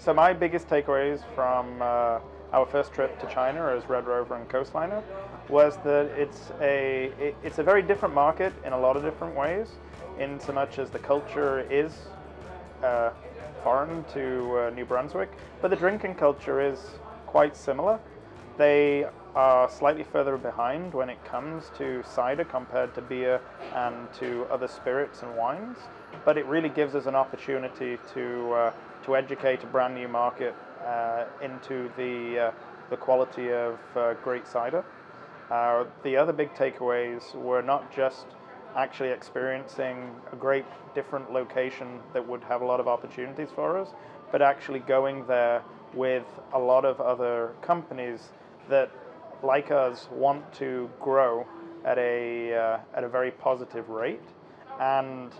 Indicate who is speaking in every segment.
Speaker 1: So my biggest takeaways from our first trip to China as Red Rover and Coastliner was that it's a very different market in a lot of different ways, in so much as the culture is foreign to New Brunswick, but the drinking culture is quite similar. They are slightly further behind when it comes to cider compared to beer and to other spirits and wines, but it really gives us an opportunity to educate a brand new market into the quality of great cider. The other big takeaways were not just actually experiencing a great different location that would have a lot of opportunities for us, but actually going there with a lot of other companies that, like us, want to grow at a very positive rate, and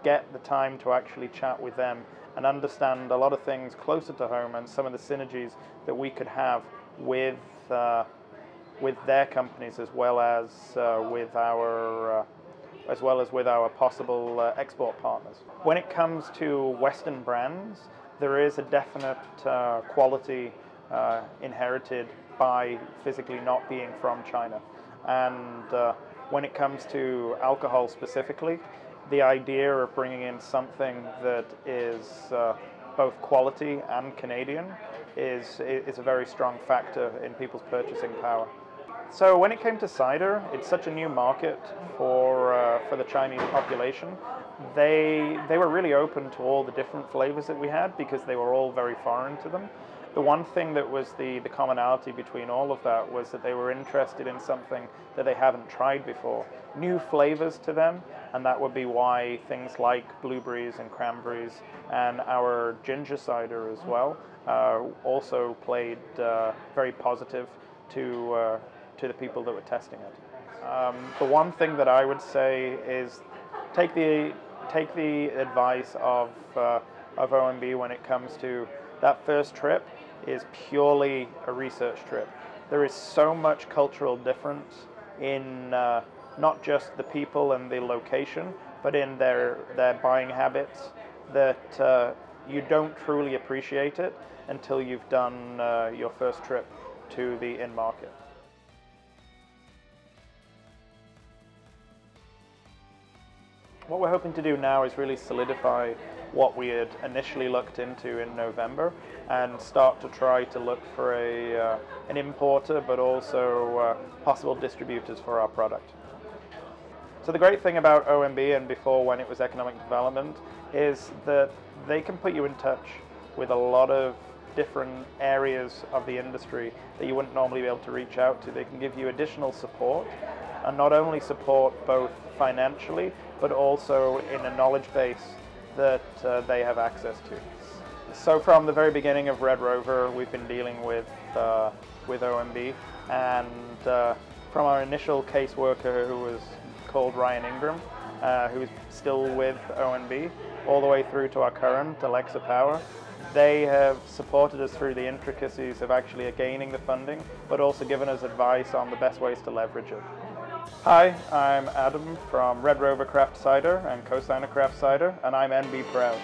Speaker 1: get the time to actually chat with them and understand a lot of things closer to home and some of the synergies that we could have with their companies as well as with our possible export partners. When it comes to Western brands, there is a definite quality inherited by physically not being from China. And when it comes to alcohol specifically, the idea of bringing in something that is both quality and Canadian is a very strong factor in people's purchasing power. So when it came to cider, it's such a new market for the Chinese population. They were really open to all the different flavors that we had because they were all very foreign to them. The one thing that was the commonality between all of that was that they were interested in something that they haven't tried before, new flavors to them, and that would be why things like blueberries and cranberries and our ginger cider as well also played very positive to the people that were testing it. The one thing that I would say is take the advice of ONB when it comes to that first trip is purely a research trip. There is so much cultural difference in not just the people and the location, but in their buying habits that you don't truly appreciate it until you've done your first trip to the in-market. What we're hoping to do now is really solidify what we had initially looked into in November and start to try to look for an importer, but also possible distributors for our product. So the great thing about ONB, and before when it was economic development, is that they can put you in touch with a lot of different areas of the industry that you wouldn't normally be able to reach out to. They can give you additional support, and not only support both financially, but also in a knowledge base that they have access to. So from the very beginning of Red Rover, we've been dealing with ONB, and from our initial caseworker, who was called Ryan Ingram, who's still with ONB, all the way through to our current, Alexa Power, they have supported us through the intricacies of actually gaining the funding, but also given us advice on the best ways to leverage it. Hi, I'm Adam from Red Rover Craft Cider and Coastliner Craft Cider, and I'm NB proud.